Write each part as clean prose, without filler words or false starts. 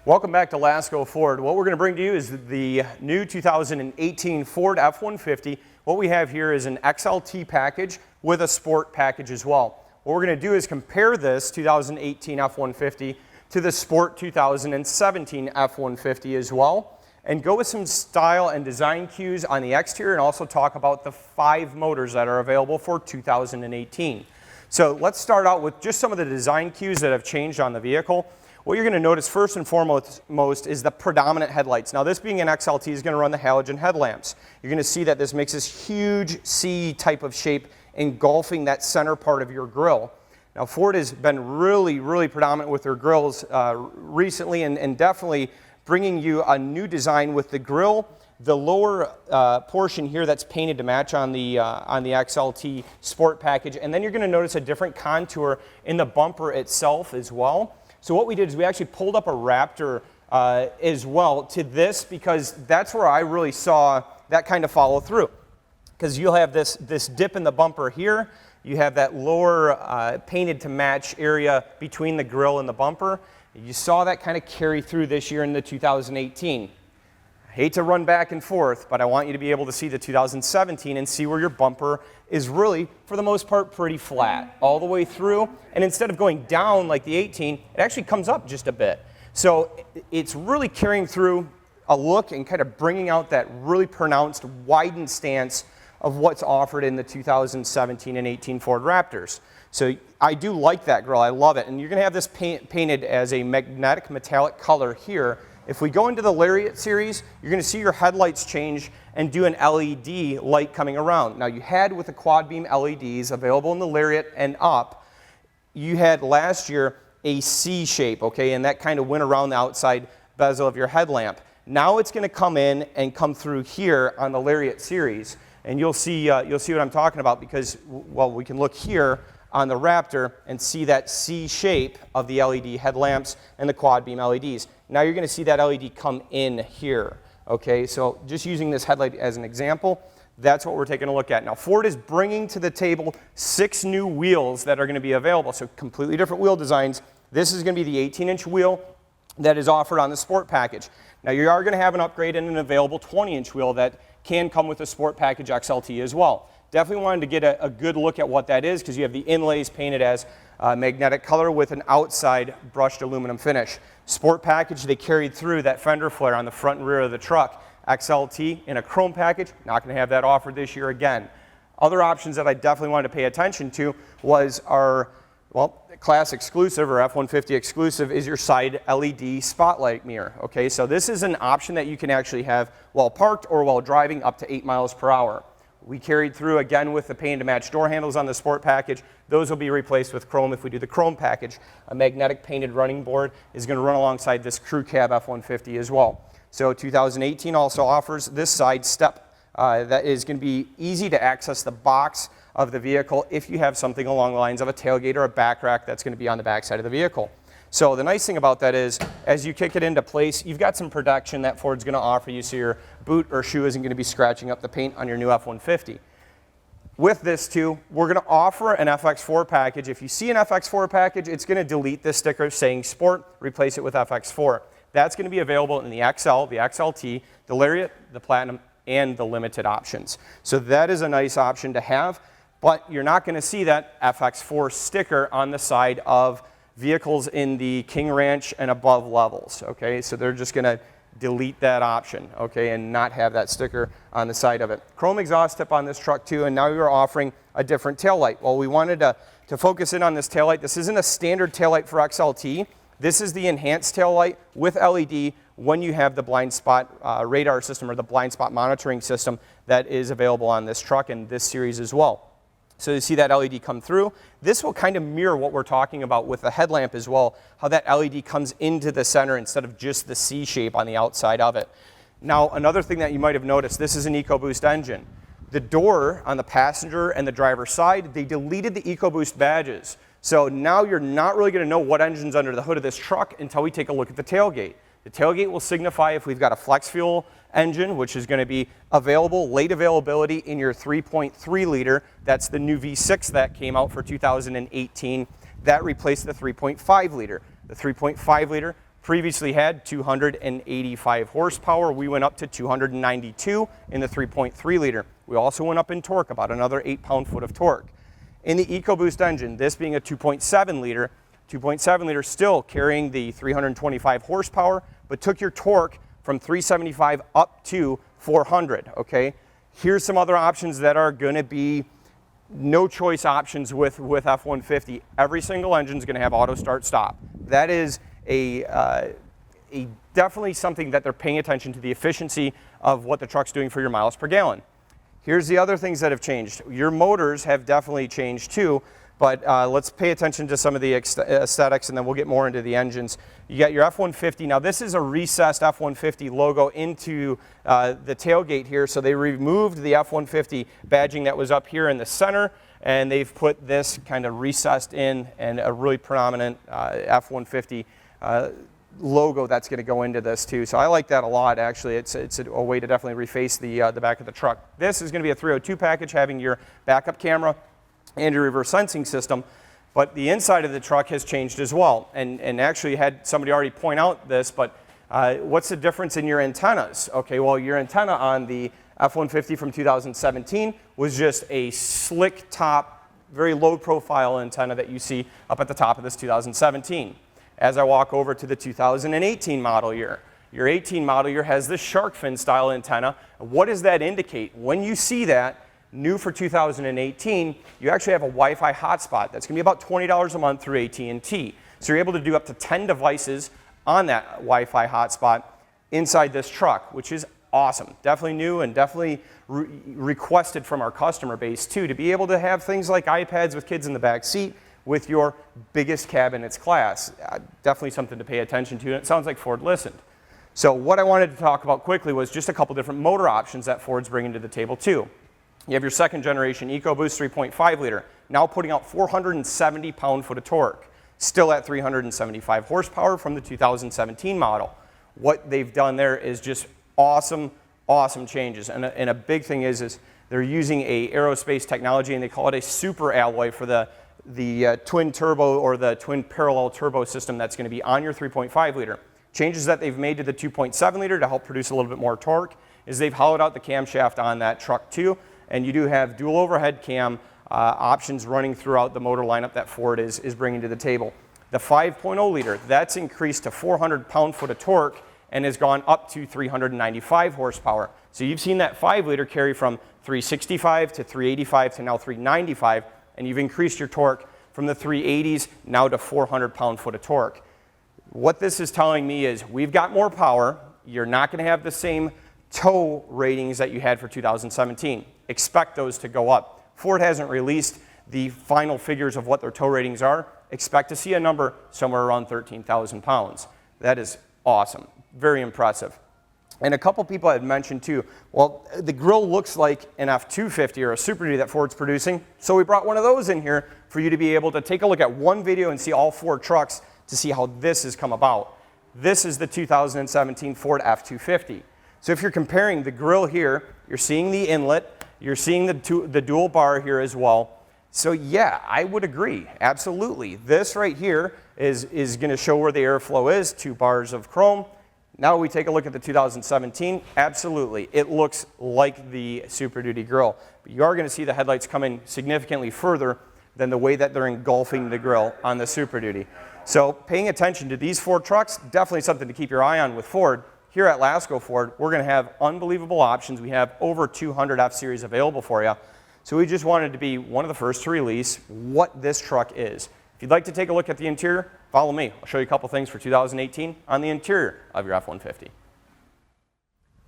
Welcome back to Lasco Ford. What we're going to bring to you is the new 2018 Ford F-150. What we have here is an XLT package with a Sport package as well. What we're going to do is compare this 2018 F-150 to the Sport 2017 F-150 as well, and go with some style and design cues on the exterior, and also talk about the 5 motors that are available for 2018. So let's start out with just some of the design cues that have changed on the vehicle. What you're going to notice first and foremost is the predominant headlights. Now, this being an XLT is going to run the halogen headlamps. You're going to see that this makes this huge C type of shape engulfing that center part of your grille. Now, Ford has been really predominant with their grills recently, and definitely bringing you a new design with the grille. The lower portion here that's painted to match on the XLT Sport package, and then you're going to notice a different contour in the bumper itself as well. So what we did is we actually pulled up a Raptor as well to this, because that's where I really saw that kind of follow through. Because you'll have this dip in the bumper here. You have that lower painted to match area between the grille and the bumper. You saw that kind of carry through this year in the 2018. I hate to run back and forth, but I want you to be able to see the 2017 and see where your bumper is really, for the most part, pretty flat all the way through. And instead of going down like the 18, it actually comes up just a bit. So it's really carrying through a look and kind of bringing out that really pronounced widened stance of what's offered in the 2017 and 18 Ford Raptors. So I do like that grille. I love it. And you're going to have this painted as a magnetic metallic color here. If we go into the Lariat series, you're going to see your headlights change and do an LED light coming around. Now, you had with the quad beam LEDs available in the Lariat and up, you had last year a C shape, okay, and that kind of went around the outside bezel of your headlamp. Now it's going to come in and come through here on the Lariat series, and you'll see what I'm talking about, because, well, we can look here on the Raptor and see that C shape of the LED headlamps and the quad beam LEDs. Now you're going to see that LED come in here. Okay, so just using this headlight as an example, that's what we're taking a look at. Now, Ford is bringing to the table 6 new wheels that are going to be available, so completely different wheel designs. This is going to be the 18-inch wheel that is offered on the Sport package. Now, you are going to have an upgrade and an available 20-inch wheel that can come with the Sport package XLT as well. Definitely wanted to get a good look at what that is, because you have the inlays painted as magnetic color with an outside brushed aluminum finish. Sport package, they carried through that fender flare on the front and rear of the truck. XLT in a chrome package, not going to have that offered this year again. Other options that I definitely wanted to pay attention to was our, well, class exclusive, or F-150 exclusive, is your side LED spotlight mirror. Okay, so this is an option that you can actually have while parked or while driving up to 8 miles per hour. We carried through again with the painted to match door handles on the Sport package. Those will be replaced with chrome if we do the chrome package. A magnetic painted running board is going to run alongside this crew cab F-150 as well. So 2018 also offers this side step that is going to be easy to access the box of the vehicle if you have something along the lines of a tailgate or a back rack that's going to be on the back side of the vehicle. So the nice thing about that is, as you kick it into place, you've got some protection that Ford's going to offer you, so your boot or shoe isn't going to be scratching up the paint on your new F-150. With this too, we're going to offer an FX4 package. If you see an FX4 package, it's going to delete this sticker saying Sport, replace it with FX4. That's going to be available in the XL, the XLT, the Lariat, the Platinum, and the Limited options. So that is a nice option to have, but you're not going to see that FX4 sticker on the side of vehicles in the King Ranch and above levels. Okay, so they're just going to delete that option, okay, and not have that sticker on the side of it. Chrome exhaust tip on this truck too, and now you're offering a different taillight. Well, we wanted to focus in on this taillight. This isn't a standard taillight for XLT. This is the enhanced taillight with LED when you have the blind spot radar system, or the blind spot monitoring system that is available on this truck and this series as well. So you see that LED come through. This will kind of mirror what we're talking about with the headlamp as well, how that LED comes into the center instead of just the C shape on the outside of it. Now, another thing that you might have noticed, this is an EcoBoost engine. The door on the passenger and the driver's side, they deleted the EcoBoost badges. So now you're not really going to know what engine's under the hood of this truck until we take a look at the tailgate. The tailgate will signify if we've got a flex fuel engine, which is going to be available, late availability in your 3.3 liter. That's the new V6 that came out for 2018. That replaced the 3.5 liter. The 3.5 liter previously had 285 horsepower. We went up to 292 in the 3.3 liter. We also went up in torque, about another 8 pound-foot of torque. In the EcoBoost engine, this being a 2.7 liter, 2.7 liter still carrying the 325 horsepower, but took your torque from 375 up to 400, okay? Here's some other options that are gonna be no choice options with F-150. Every single engine is gonna have auto start stop. That is definitely something that they're paying attention to, the efficiency of what the truck's doing for your miles per gallon. Here's the other things that have changed. Your motors have definitely changed too, but let's pay attention to some of the aesthetics and then we'll get more into the engines. You got your F-150. Now this is a recessed F-150 logo into the tailgate here, so they removed the F-150 badging that was up here in the center, and they've put this kind of recessed in and a really prominent F-150 logo that's going to go into this too. So I like that a lot, actually. It's a way to definitely reface the back of the truck. This is going to be a 302 package, having your backup camera and your reverse sensing system, but the inside of the truck has changed as well. And actually had somebody already point out this, but what's the difference in your antennas? Okay, well, your antenna on the F-150 from 2017 was just a slick top, very low profile antenna that you see up at the top of this 2017. As I walk over to the 2018 model year, your 18 model year has this shark fin style antenna. What does that indicate? When you see that, new for 2018, you actually have a Wi-Fi hotspot. That's going to be about $20 a month through AT&T. So you're able to do up to 10 devices on that Wi-Fi hotspot inside this truck, which is awesome. Definitely new and definitely requested from our customer base too, to be able to have things like iPads with kids in the back seat with your biggest cab in its class. Definitely something to pay attention to, and it sounds like Ford listened. So what I wanted to talk about quickly was just a couple different motor options that Ford's bringing to the table too. You have your second generation EcoBoost 3.5 liter, now putting out 470 pound-foot of torque, still at 375 horsepower from the 2017 model. What they've done there is just awesome, awesome changes. And a big thing is they're using a aerospace technology, and they call it a super alloy for the twin turbo or the twin parallel turbo system that's going to be on your 3.5 liter. Changes that they've made to the 2.7 liter to help produce a little bit more torque is they've hollowed out the camshaft on that truck too, and you do have dual overhead cam options running throughout the motor lineup that Ford is bringing to the table. The 5.0 liter, that's increased to 400 pound-foot of torque and has gone up to 395 horsepower. So you've seen that 5 liter carry from 365 to 385 to now 395, and you've increased your torque from the 380s now to 400 pound-foot of torque. What this is telling me is we've got more power. You're not going to have the same tow ratings that you had for 2017. Expect those to go up. Ford hasn't released the final figures of what their tow ratings are. Expect to see a number somewhere around 13,000 pounds. That is awesome. Very impressive. And a couple people had mentioned too, well, the grill looks like an F-250 or a Super Duty that Ford's producing, so we brought one of those in here for you to be able to take a look at one video and see all 4 trucks to see how this has come about. This is the 2017 Ford F-250. So if you're comparing the grill here, you're seeing the inlet, you're seeing the dual bar here as well. So yeah, I would agree, absolutely. This right here is going to show where the airflow is, 2 bars of chrome. Now we take a look at the 2017, absolutely. It looks like the Super Duty grill, but you are going to see the headlights coming significantly further than the way that they're engulfing the grill on the Super Duty. So paying attention to these 4 trucks, definitely something to keep your eye on with Ford. Here at Lasco Ford, we're going to have unbelievable options. We have over 200 F-Series available for you. So we just wanted to be one of the first to release what this truck is. If you'd like to take a look at the interior, follow me. I'll show you a couple things for 2018 on the interior of your F-150.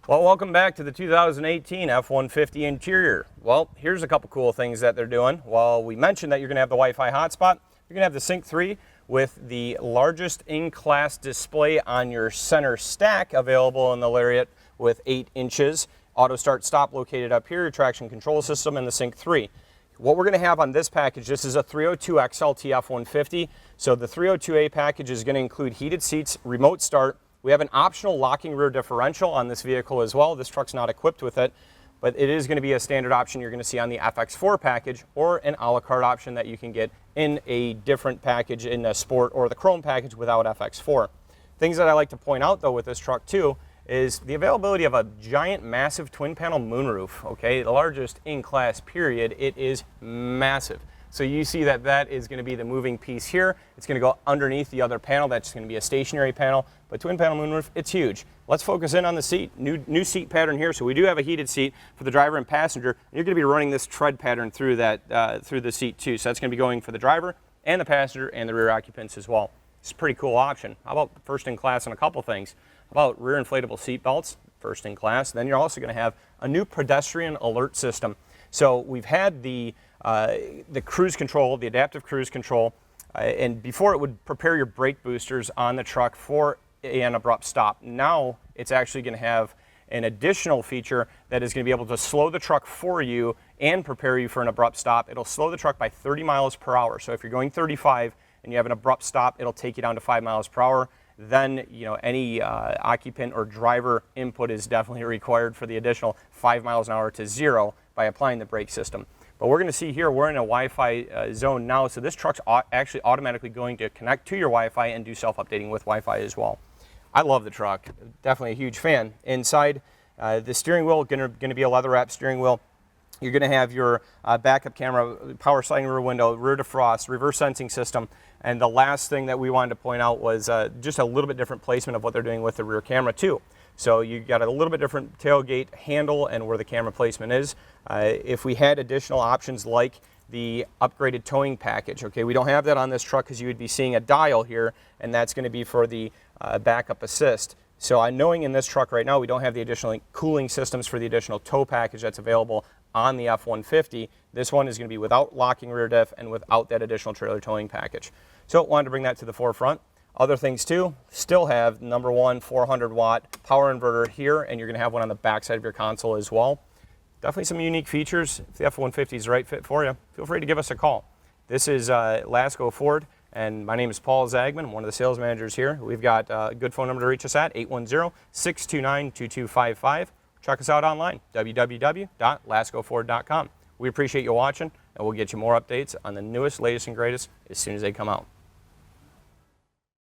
Well, welcome back to the 2018 F-150 interior. Well, here's a couple cool things that they're doing. Well, we mentioned that you're going to have the Wi-Fi hotspot. You're going to have the Sync 3 with the largest in-class display on your center stack available in the Lariat with 8 inches. Auto start stop located up here, your traction control system, and the Sync 3. What we're going to have on this package, this is a 302 XLT F-150. So the 302A package is going to include heated seats, remote start. We have an optional locking rear differential on this vehicle as well. This truck's not equipped with it, but it is going to be a standard option you're going to see on the FX4 package, or an a la carte option that you can get in a different package in a Sport or the Chrome package without FX4. Things that I like to point out though with this truck too is the availability of a giant, massive twin panel moonroof, okay? The largest in class, period. It is massive. So you see that that is going to be the moving piece here. It's going to go underneath the other panel. That's going to be a stationary panel, but twin panel moonroof, it's huge. Let's focus in on the seat. New seat pattern here. So we do have a heated seat for the driver and passenger. And you're going to be running this tread pattern through that through the seat too. So that's going to be going for the driver and the passenger and the rear occupants as well. It's a pretty cool option. How about first in class on a couple things? How about rear inflatable seat belts, first in class. Then you're also going to have a new pedestrian alert system. So we've had the cruise control, the adaptive cruise control, and before it would prepare your brake boosters on the truck for an abrupt stop. Now it's actually going to have an additional feature that is going to be able to slow the truck for you and prepare you for an abrupt stop. It'll slow the truck by 30 miles per hour. So if you're going 35 and you have an abrupt stop, it'll take you down to 5 miles per hour. Then, you know, any occupant or driver input is definitely required for the additional 5 miles an hour to 0 by applying the brake system. But we're going to see here, we're in a Wi-Fi zone now, so this truck's actually automatically going to connect to your Wi-Fi and do self-updating with Wi-Fi as well. I love the truck, definitely a huge fan. Inside, the steering wheel, going to be a leather-wrapped steering wheel. You're going to have your backup camera, power sliding rear window, rear defrost, reverse sensing system, and the last thing that we wanted to point out was just a little bit different placement of what they're doing with the rear camera too. So you got a little bit different tailgate handle and where the camera placement is. If we had additional options like the upgraded towing package, okay, we don't have that on this truck because you would be seeing a dial here, and that's going to be for the backup assist. So knowing in this truck right now we don't have the additional cooling systems for the additional tow package that's available on the F-150, this one is going to be without locking rear diff and without that additional trailer towing package. So wanted to bring that to the forefront. Other things too, still have number one 400 watt power inverter here, and you're going to have one on the back side of your console as well. Definitely some unique features. If the F-150 is the right fit for you, feel free to give us a call. This is Lasco Ford, and my name is Paul Zagman. I'm one of the sales managers here. We've got a good phone number to reach us at, 810-629-2255. Check us out online, www.lascoford.com. We appreciate you watching, and we'll get you more updates on the newest, latest, and greatest as soon as they come out.